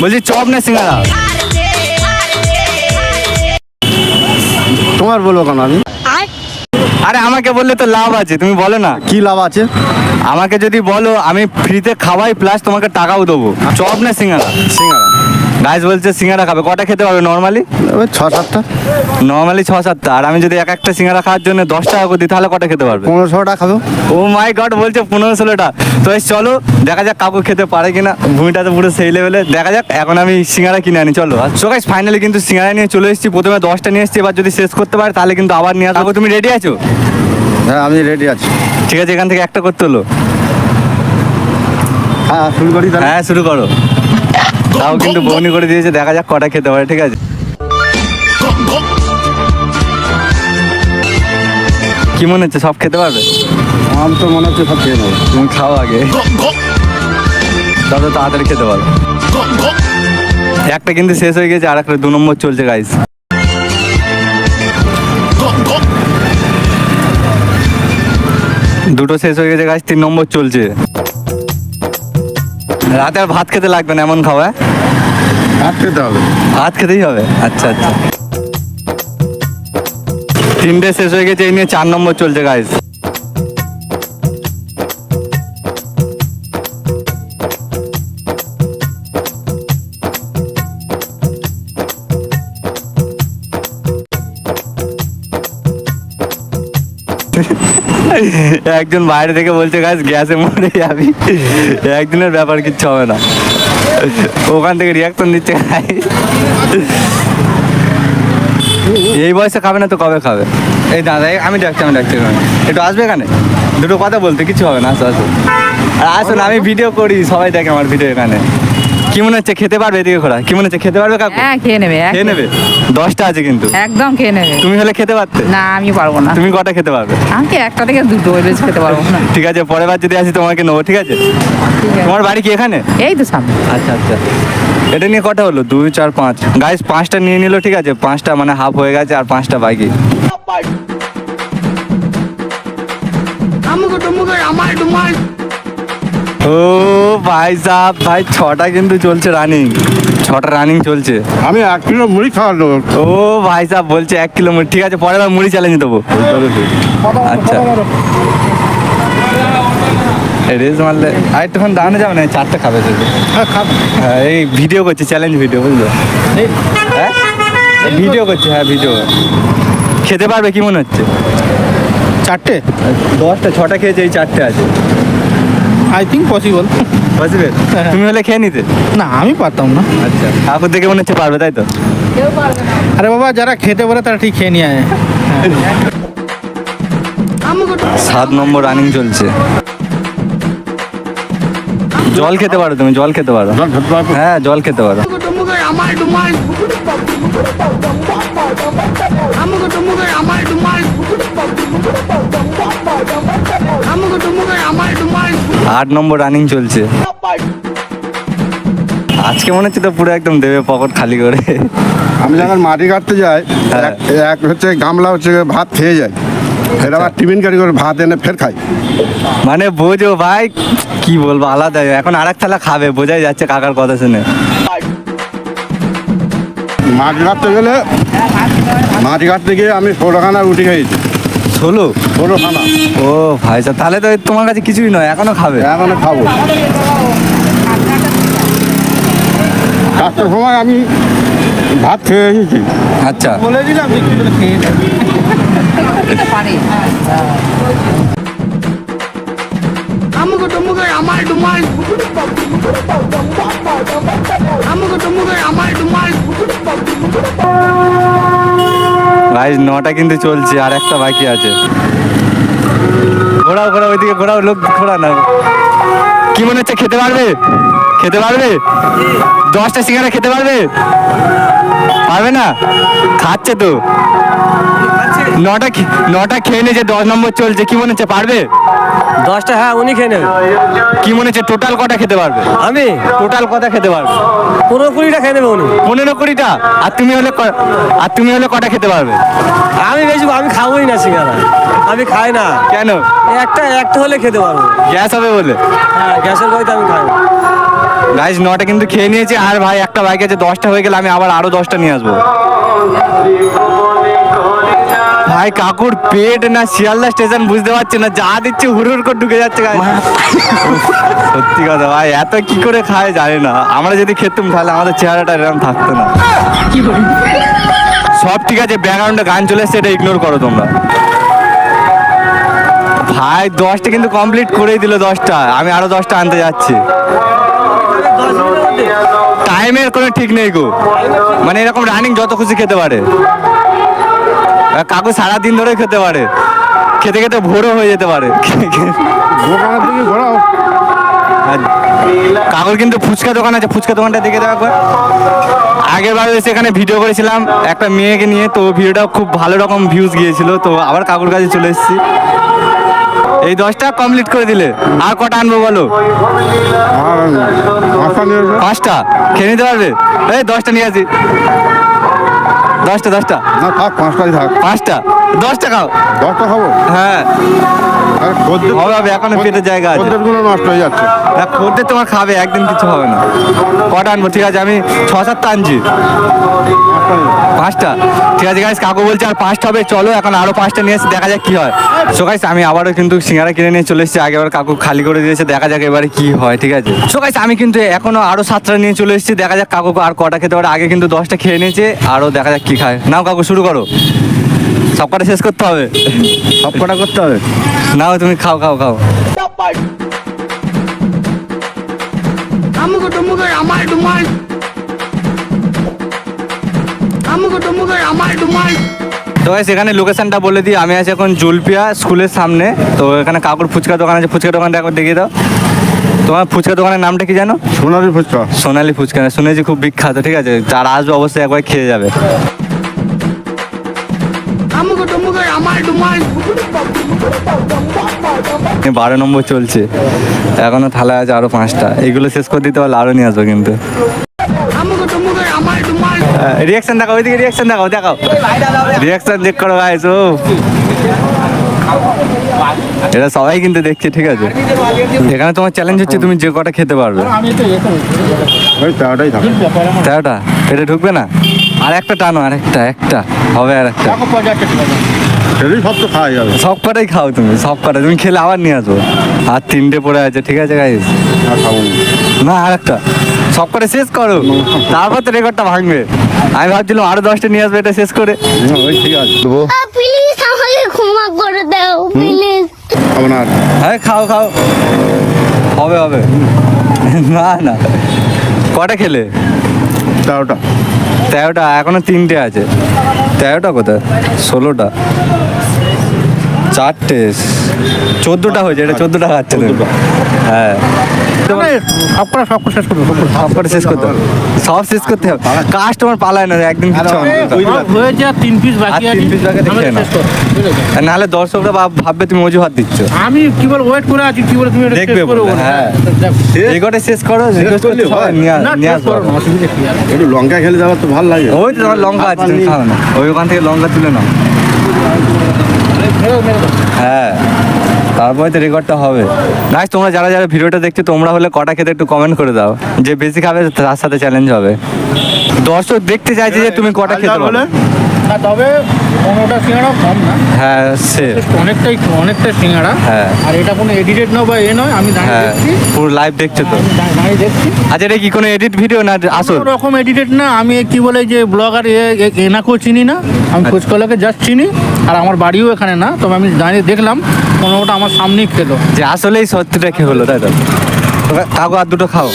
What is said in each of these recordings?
বলছি চপ না সিঙ্গারা? তোমার বলবো কেন আমি? আরে আমাকে বললে তো লাভ আছে, তুমি বলো না। কি লাভ আছে? আমাকে যদি বলো আমি ফ্রিতে খাওয়াই প্লাস তোমাকে টাকাও দেবো। চপ না সিঙ্গারা? সিঙ্গারা। গাইস বলছে সিঙ্গারা খাবে। কটা খেতে পারবে নর্মালি? ওই 6-7টা। নর্মালি 6-7টা। আর আমি যদি একটা সিঙ্গারা খাওয়ার জন্য 10 টাকা করে দিই তাহলে কটা খেতে পারবে? 1500টা খাবো। ও মাই গড, বলছে 15-16টা। তো চলো দেখা যাক কাকু খেতে পারে কিনা। ভূমিটা তো পুরো সেই লেভেলে, দেখা যাক। এখন আমি সিঙ্গারা কিনে আনি, চলো। সো গাইস ফাইনালি কিন্তু সিঙ্গারা নিয়ে চলে এসেছি। প্রথমে 10টা নিয়ে এসেছি, এবার যদি শেষ করতে পারে তাহলে কিন্তু আবার নিয়ে আসবো। তুমি রেডি আছো? হ্যাঁ আমি রেডি আছি। ঠিক আছে, এখান থেকে একটা করতে হলো। হ্যাঁ শুরু করি তাহলে। হ্যাঁ শুরু করো। তাও কিন্তু বউনি করে দিয়েছে, দেখা যাক কটা খেতে পারে। ঠিক আছে, কি মনে হচ্ছে সব খেতে পারবে? আমার তো মনে হচ্ছে সব খেয়ে নেবো। তুমি খাও আগে, তত তাড়াতাড়ি খেতে পারো। একটা কিন্তু শেষ হয়ে গেছে, আর একটা 2 নম্বর চলছে গাইস। দুটো শেষ হয়ে গেছে গাইস, 3 নম্বর চলছে। রাতে আর ভাত খেতে লাগবে না, এমন খাওয়া। ভাত খেতে হবে। ভাত খেতেই হবে, আচ্ছা আচ্ছা। 3টে শেষ হয়ে গেছে, এই নিয়ে 4 নম্বর চলছে গাইস। একজন বাইরে থেকে বলছে গাছ গ্যাসে মরে যাবি, একদিনের ব্যাপার, কিচ্ছু হবে না। ওখান থেকে রিয়াকশন দিচ্ছে। এই বয়সে খাবে না তো কবে খাবে? এই দাদা আমি ডাকছি একটু আসবে এখানে, দুটো কথা বলতে। কিছু হবে না, আসো আসো। আর আসো না, আমি ভিডিও করি, সবাই দেখে আমার ভিডিও। এখানে কি মনে হচ্ছে খেতে পারবে? এদিকে ঘোরা, কি মনে হচ্ছে খেতে পারবে কাকু? হ্যাঁ খেয়ে নেবে, খেয়ে নেবে? 10টা আছে কিন্তু। একদম খেয়ে নেবে। তুমি হলে খেতে পারতে? না আমি পারবো না। তুমি কটা খেতে পারবে? আমি কি একটা থেকে দুটো ওই বেশি খেতে পারবো না। ঠিক আছে, পরের বার যদি আসি তোমাকে নেবো, ঠিক আছে? ঠিক আছে। তোমার বাড়ি কি এখানে? এই তো সামনে। আচ্ছা আচ্ছা। এটা নিয়ে কটা হলো? 2, 4, 5 গাইস। 5টা নিয়ে নিল, ঠিক আছে? 5টা মানে হাফ হয়ে গেছে, আর 5টা বাকি। ও ভাই সাহেব, ভাই 6টা কিন্তু চলছে রানিং। 6টা রানিং চলছে। আমি 1 কিলো মুড়ি খাওয়ার নেবো। ও ভাই সাহেব বলছে 1 কিলো মুড়ি। ঠিক আছে, পরের বার মুড়ি চ্যালেঞ্জ দেবো। আচ্ছা, রেস মারলে আর একটুক্ষণ দাঁড়ানো যাবে না? 4টা খাবে শুধু। হ্যাঁ খাবো। হ্যাঁ এই ভিডিও করছি, চ্যালেঞ্জ ভিডিও, বুঝলো? হ্যাঁ ভিডিও করছি, হ্যাঁ ভিডিও। খেতে পারবে কি মনে হচ্ছে? 4টে? 10টা, 6টা খেয়েছে, এই 4টে আছে। I think possible. বুঝবে? তুমি হলে খেয়ে নিতে? না আমি পারতাম না। আচ্ছা, ঠাকুর দেখে মনে হচ্ছে পারবে, তাই তো? আরে বাবা যারা খেতে পারে তারা ঠিক খেয়ে নিয়ে আয়। 7 নম্বর রানিং চলছে। জল খেতে পারো তুমি, জল খেতে পারো। হ্যাঁ জল খেতে পারো। আট নম্বর রানিং চলছে। আজকে মনে হচ্ছে তো পুরো একদম দেবে পকেট খালি করে। আমি যখন মাটি কাটতে যাই, হ্যাঁ। এক হচ্ছে গামলা হচ্ছে ভাত খেয়ে যাই, ফের আবার টিফিন কারি করে ভাত এনে ফের খাই। মানে বোঝো ভাই, কি বলবো, আলাদা। এখন আর এক থালা খাবে, বোঝাই যাচ্ছে কাকার কথা শুনে। মাটি কাটতে গেলে, মাটি কাটতে গিয়ে আমি 16খানা রুটি খেয়েছি। 16খানা। ও ভাই সাহেব, তাহলে তো তোমার কাছে কিছুই নয়, এখনো খাবে? এখনো খাবো। 4টার সময় আমি ভাত খেয়ে এসেছি। আচ্ছা, বলে দিলাম খেয়ে পারে। গাইস 9টা কিন্তু চলছে, আর একটা বাকি আছে। ঘোরাও ঘোরাও, ওইদিকে ঘোরাও, লোক ঘোরা না। কি মনে হচ্ছে খেতে পারবে? খেতে পারবে? 10টা সিঙ্গারা খেতে পারবে? পারবে না? খাচ্ছে তো। 9টা খেয়ে নিয়েছে, 10 নম্বর চলছে। কি মনে হচ্ছে পারবে? 10টা? হ্যাঁ উনি খেয়ে নেবে। কি মনে হচ্ছে টোটাল কটা খেতে পারবে? আমি টোটাল কটা খেতে পারবে? 15-20টা খেয়ে নেবে উনি। 15-20টা? আর তুমি হলে কটা খেতে পারবে? আমি বেশি, আমি খাবোই না সিঙ্গারা, আমি খাই না। কেন? একটা হলে খেতে পারবো। গ্যাস হবে বলে? হ্যাঁ গ্যাসের ভয়তে আমি খাই না। গাইজ 9টা কিন্তু খেয়ে নিয়েছি, আর ভাই একটা বাইক আছে, 10টা হয়ে গেলে আমি আবার আরো 10টা নিয়ে আসবো। ভাই কাকুর পেট না শিয়ালদা স্টেশন বুঝতে পারছি না, যা দিচ্ছে হুড় করে ঢুকে যাচ্ছে গাইজ। সত্যি কথা ভাই, এত কি করে খায় জানি না। আমরা যদি খেতাম তাহলে আমাদের চেহারাটা এরকম থাকতো না। সব ঠিক আছে, ব্যাকগ্রাউন্ডে গান চলে এসছে, এটা ইগনোর করো তোমরা। ভাই 10টা কিন্তু কমপ্লিট করেই দিল, 10টা, আমি আরো 10টা আনতে যাচ্ছি। টাইমের কোনো ঠিক নেই গো, মানে এরকম রানিং যত খুশি খেতে পারে। কাকু সারাদিন ধরে খেতে পারে, খেতে খেতে ভোরও হয়ে যেতে পারে। দোকানের দিকে ঘোরাও। কাকুর কিন্তু ফুচকা দোকান আছে, ফুচকা দোকানটা দেখে দেওয়া একবার। আগের বার এসে এখানে ভিডিও করেছিলাম একটা মেয়েকে নিয়ে, তো ভিডিওটা খুব ভালো রকম ভিউজ গিয়েছিল, তো আবার কাকুর কাছে চলে এসেছি। এই 10টা কমপ্লিট করে দিলে আর কটা আনবো বলো? আর 5টা নিয়ে এসো। 5টা খেয়ে নিতে পারবে? এই 10টা নিয়ে আসি। 10টা না থাক, 5টাই থাক। 5টা 10টা খাও। 10টা খাবো। হ্যাঁ আর খদ্দের হবে, এখনো পেটের জায়গা আছে। খদ্দেরগুলো নষ্ট হয়ে যাচ্ছে। খদ্দের তোমার খাবে, একদিন কিছু হবে না। কটা আনবো? ঠিক আছে, আমি 6-7টা আনছি। 5টা ঠিক আছে গাইস, কাকু বলছে আর 5টা হবে, চলো এখন আরো 5টা নিয়ে এসে দেখা যাক কি হয়। সো গাইস আমি আবারও কিন্তু সিঙ্গারা কিনে নিয়ে চলে এসেছি, আগেবার কাকু খালি করে দিয়েছে, দেখা যাক এবারে কি হয়। ঠিক আছে, সো গাইস আমি কিন্তু এখনো আরো 7টা নিয়ে চলে এসেছি, দেখা যাক কাকু আর কটা খেতে পারে। আগে কিন্তু 10টা খেয়ে নিয়েছে, আরো দেখা যাক কি খায়। নাও কাকু শুরু করো, সব কটা শেষ করতে হবে। সব কটা করতে হবে। নাও তুমি খাও খাও খাও। Amugo dumugo amal dumal. Amugo dumugo amal dumal. তো গাইস এখানে লোকেশনটা বলে দিই, আমি আছি এখন জুলপিয়া স্কুলের সামনে। তো এখানে কাকুর ফুচকা দোকান আছে, ফুচকা দোকানটা একবার দেখিয়ে দাও। তোমার ফুচকা দোকানের নামটা কি জানো? সোনালি ফুচকা। সোনালি ফুচকা, শুনেছি খুব বিখ্যাত। ঠিক আছে, যারা আসবে অবশ্যই একবার খেয়ে যাবে। Amugo dumugo amal dumal. 12 নম্বর চলছে, এখনো থালায় আছে আরো 5টা। এইগুলো শেষ করে দিতে পারলে আরো নিয়ে আসবো কিন্তু। Amugo dumugo amal dumal. Reaction দেখাও, ওইদিকে রিয়াকশন দেখাও, দেখাও রিয়াকশন চেক করো গাইস। ও এটা সবাই কিন্তু দেখছে। ঠিক আছে, এখানে তোমার চ্যালেঞ্জ হচ্ছে তুমি যে কটা খেতে পারবে। ওই 13টাই থাক। 13টা এটা ঢুকবে না? আর একটা টানো, আর একটা হবে, আর একটা। সেটাই সব তো খাওয়া যাবে। সব কটাই খাও তুমি, সব কটা তুমি খেলে আবার নিয়ে আসবো। আর 3টে পড়ে আছে। ঠিক আছে গাইস, আর খাবো না। না আর একটা, সব কটা শেষ করো, তারপর তো রেকর্ডটা ভাঙবে। আমি ভাবছিলাম আরো 10টা নিয়ে আসবে এটা শেষ করে। ওই ঠিক আছে দেবো। প্লিজ আমাকে ক্ষমা করে দাও প্লিজ। খাবো না আর। হ্যাঁ খাও খাও, হবে হবে। না না, কটা খেলে? 13টা। 13টা, এখনো 3টে আছে। 13টা কোথায়? 16টা, 4টে, 14টা হয়েছে। এটা 14টা খাচ্ছে তুমি। হ্যাঁ সব কটা শেষ করবো। সব কটা শেষ করতে হবে, সব শেষ করতে হবে। কাস্টমার পালায় না একদিন কিছু হবে না। হয়েছে আর 3 পিস আর বাকি 3 পিস বাকি আমি দেখে না, শেষ করব। ঠিক আছে? নাহলে দর্শকরা ভাববে তুমি অজুহাত দিচ্ছ। আমি কি বল ওয়েট করে আছি, কি বলে তুমি এটা দেখবে শেষ করে বলে, হ্যাঁ। এই কটা শেষ করো, request করলে করতে হয়? নিয়ে না নিয়ে শেষ আসবো। করো না, অসুবিধা কি আছে? একটু লঙ্কা খেলে যাওয়ার তো ভালো লাগে। ওই তো তোমার লঙ্কা আছে, তুমি খাও না, ওই ওখান থেকে লঙ্কা তুলে নাও। হ্যাঁ, তারপরে তো রেকর্ডটা হবে। গাইস তোমরা যারা যারা ভিডিওটা দেখছো, তোমরা হলে কটা খেতে একটু কমেন্ট করে দাও। যে বেশি খাবে তার সাথে চ্যালেঞ্জ হবে। দর্শক দেখতে চাইছে যে তুমি কটা খেতে পারো। না তবে 15টা সিঙ্গাড়া কম না, হ্যাঁ সে অনেকটা সিঙ্গাড়া। হ্যাঁ। আর এটা কোনো এডিটেড নয় বা এ নয়, আমি দাঁড়িয়ে হ্যাঁ দেখছি, পুরো লাইভ দেখছো তো। আমি দাঁড়িয়ে দেখছি। আচ্ছা এটা কি কোনো এডিট ভিডিও না আসল? কোনো রকম এডিটেড না, আমি কি বলে যে ব্লগার এনাকেও চিনি না, আমি ফুচকালাকে জাস্ট চিনি। আর আমার বাড়িও এখানে না, তবে আমি দাঁড়িয়ে দেখলাম 15টা আমার সামনেই খেলো। যে আসলেই সত্যিটা কি হলো, তাই তো? কাকু আর দুটো খাও,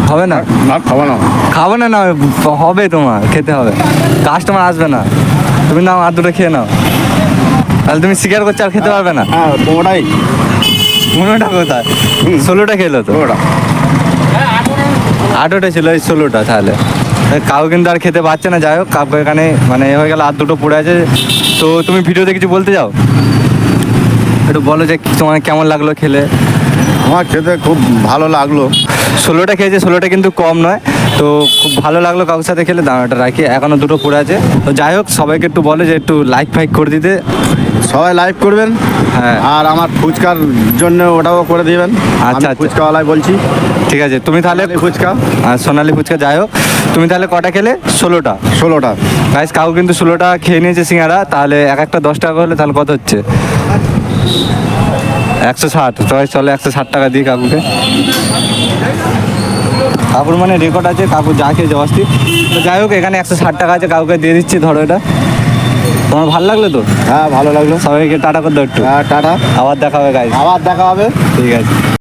হবে না? না খাবো না। খাবো না, না হবে, তোমার খেতে হবে, কাস্টমার আসবে না। তুমি নাও আর দুটো খেয়ে নাও, তাহলে তুমি স্বীকার করছো আর খেতে পারবে না। হ্যাঁ 15টাই। 15টা কোথায়? 16টা খেলো তো। 15টা। 8টা ছিল, এই 16টা। তাহলে কাউ কিন্তু আর খেতে পারছে না। যাই হোক, কাকু এখানে মানে এ হয়ে গেল, আর দুটো পড়ে আছে। তো তুমি ভিডিওতে কিছু বলতে যাও, একটু বলো যে তোমার কেমন লাগলো খেলে। আমার খেতে খুব ভালো লাগলো। 16টা খেয়েছে, 16টা কিন্তু কম নয়। তো খুব ভালো লাগলো কাকুর সাথে খেলে, দানাটা রাখি, এখনো দুটো পড়ে আছে। তো যাই হোক, সবাইকে একটু বলে যে একটু লাইক ফাইক করে দিতে। সবাই লাইভ করবেন, হ্যাঁ। আর আমার ফুচকার জন্য ওটাও করে দিবেন। আচ্ছা, আমি আচ্ছা। ফুচকাওয়ালাই বলছি, ঠিক আছে, তুমি তাহলে ফুচকা আর সোনালি ফুচকা। যাই হোক, তুমি তাহলে কটা খেলে? 16টা। 16টা। গাইস, কাকু কিন্তু 16টা খেয়ে নিয়েছে সিঙ্গারা। তাহলে এক একটা 10 টাকা হলে তাহলে কত হচ্ছে? 160। সবাই চলে 160 টাকা দিই কাকুকে। কাকুর মানে রেকর্ড আছে, কাকু যা খেয়েছে অস্থির। তো যাই হোক, এখানে 160 টাকা আছে, কাকুকে দিয়ে দিচ্ছি, ধরো এটা। তোমার ভালো লাগলো তো? হ্যাঁ, ভালো লাগলো। সবাইকে টাটা করে দাও একটু। টাটা। আবার দেখা হবে গাইস। আবার দেখা হবে। ঠিক আছে।